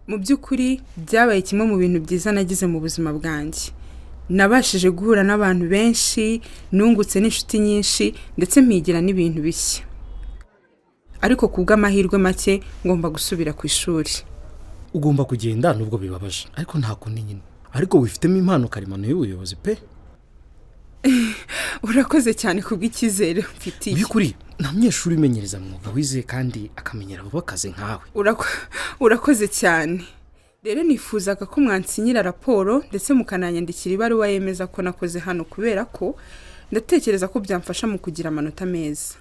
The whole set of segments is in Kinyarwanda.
mu by'ukuri byabaye kimwe mu bintu byiza nagize mu buzima bwanjye. Nabashije guhura n'abantu benshi, nungutse n'inshuti nyinshi ndetse mpigira n'ibintu bishya. Ariko kubw'amahirwe make ngomba gusubira ku ishuri. Ugomba kugenda nubwo bibabaje, ariko nta kundi nyine. Ariko wifitemo impano karemano y'ubuyobozi pe. Urakoze cyane kubw'ikizere mfitiye. Bikuri nta munyeshuri umenyereza mwuga wize kandi akamenyera vuba akazi nkawe. Urakoze cyane. Rero nifuzaga ko mwansinyira raporo ndetse mukananyandikira ibaruwa yemeza ko nakoze hano kubera ko ndatekereza ko byamfasha mu kugira amanota meza.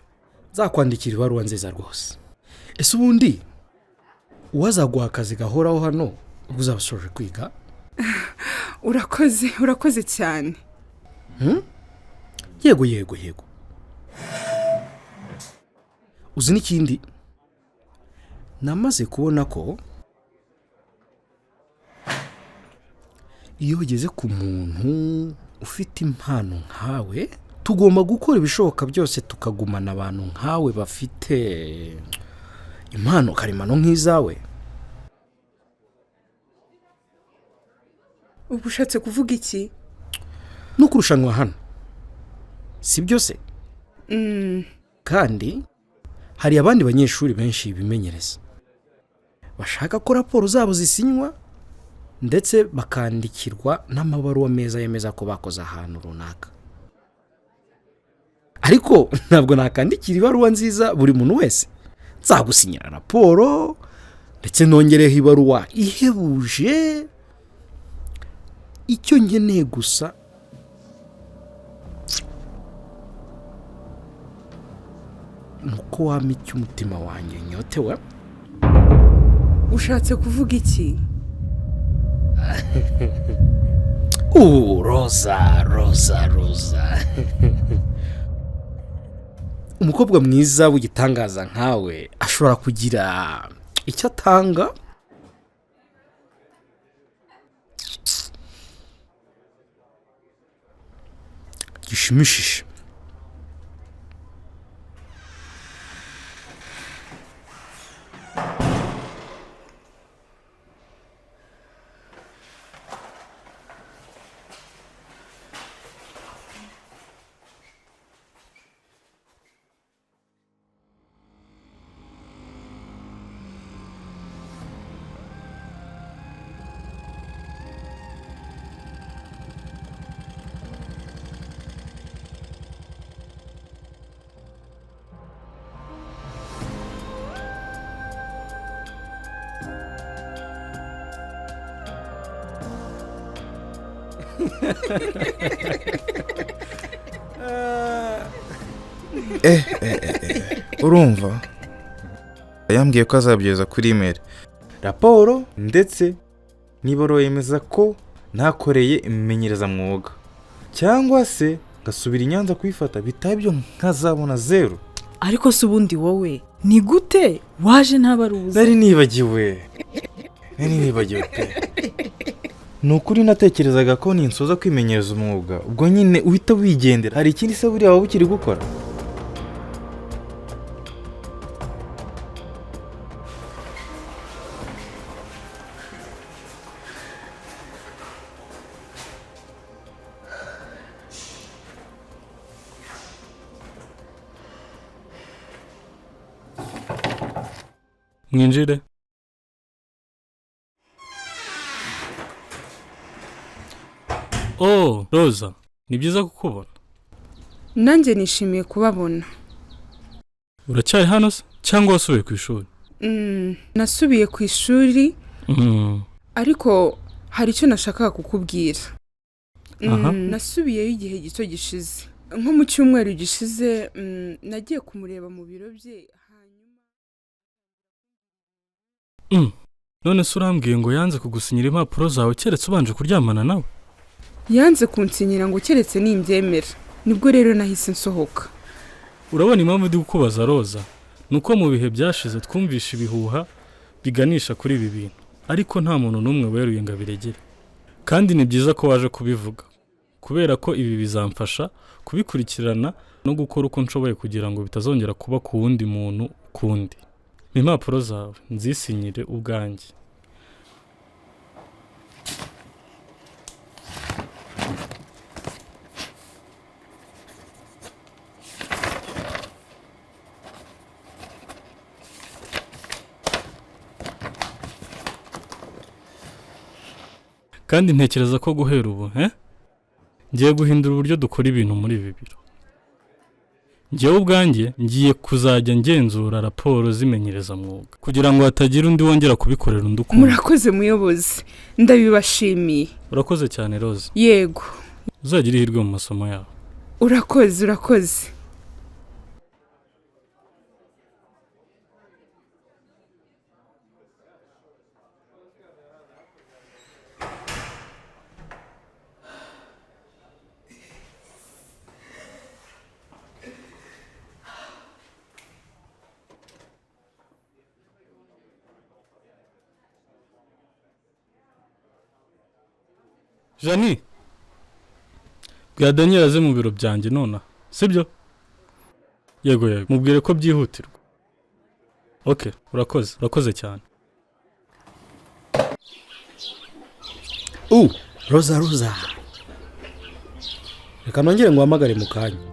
Zakwandikira ibaruwa nziza rwose. Ese ubundi uwazaguha akazi gahoraho hano uzabasoje kwiga? Urakoze cyane. Yego. Uzi n'ikindi? Namaze kubona ko iyo ugeze ku muntu ufite impano nkawe, tugomba gukora ibishoboka byose tukagumana abantu nkawe bafite impano karemano nk'izawe. Ubushatse kuvuga iki? No kurushanwa hano. Si byose? Kandi hari abandi banyeshuri benshi bimenyereza. Bashaka ko raporo zabo zisinywa ndetse bakandikirwa n'amabaruwa meza yemeza ko bakoze ahantu runaka. Ariko ntabwo nakandikira ibaruwa nziza buri muntu wese. Nzagusinyira raporo ndetse nongereho ibaruwa ihebuje. Icyo nkeneye gusa nuko wampa umutima wanjye nyotewe. Ushatse kuvuga iki? Roza. Umukobwa mwiza w'igitangaza nkawe ashobora kugira icyo atanga gishimishije. Urumva? Yambwiye ko azabyeza kuri email raporo ndetse nibaro yemeza ko nakoreye imenyereza mwuga, cyangwa se gasubira i Nyanza kwifata bitabyo nkazabona 0. Ariko se ubundi wowe ni gute waje ntabaruza? Nari nibagiwe pe. Nukuri natekerezaga ko ninsoza kwimenyereza umwuga ubwo nyine uhita wigendera. Hari ikindi se buriya waba ukiri gukora? Mwinjire. Roza, ni byiza kukubona. Nanjye nishimiye kubabona. Uracyari hano se cyangwa wasubiye ku ishuri? Nasubiye ku ishuri. Ariko hari icyo nashakaga kukubwira. Nasubiyeyo igihe gito gishize. Nko mu cyumweru gishize nagiye kumureba mu biro bye hanyuma. None se urambwiye ngo yanze kugusinyira impapuro zawe keretse ubanje kuryamana nawe? Yanze kunsinyira ngo keretse nimbyemera. Nibwo rero nahise nsohoka. Urabona impamvu ndi kukubaza Roza, nuko mu bihe byashize twumvisha ibihuha biganisha kuri ibi bintu, ariko nta muntu n'umwe weruye ngo abiregere. Kandi ni byiza ko waje kubivuga kubera ko ibi bizamfasha kubikurikirana no gukora uko nshoboye kugira ngo bitazongera kuba ku wundi muntu kundi. Impapuro zawe nzisinyire ubwanjye. kandi ntekereza ko guhera ubu ngiye guhindura uburyo dukora ibintu muri ibi biro. Njyewe ubwanjye ngiye kuzajya ngenzura raporo zimenyereza mwuga kugira ngo hatagira undi wongera kubikorera undi ukundi. Murakoze muyobozi, ndabibashimiye. Urakoze cyane Rose. Yego. Uzagira ihirwe mu masomo yawe. Urakoze. Jani, bwa Daniel aze mu biro byanjye nona, sibyo? Yego, mubwire ko byihutirwa. Okay, urakoze cyane. Roza. Reka nongere ngo uhamagare mu kanya.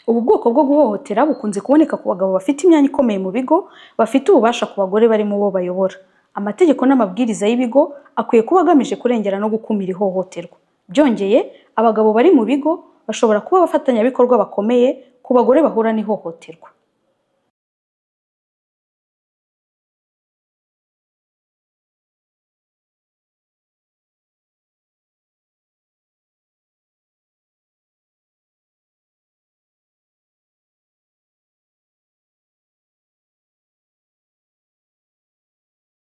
Ubu bwoko bwo guhohotera bukunze kuboneka ku bagabo bafite imyanya ikomeye mu bigo, bafite ububasha ku bagore bari mu bo bayobora. Amategeko n'amabwiriza y'ibigo akwiye kuba agamije kurengera no gukumira ihohoterwa. Byongeye, abagabo bari mu bigo bashobora kuba abafatanyabikorwa bakomeye ku bagore bahura n'ihohoterwa.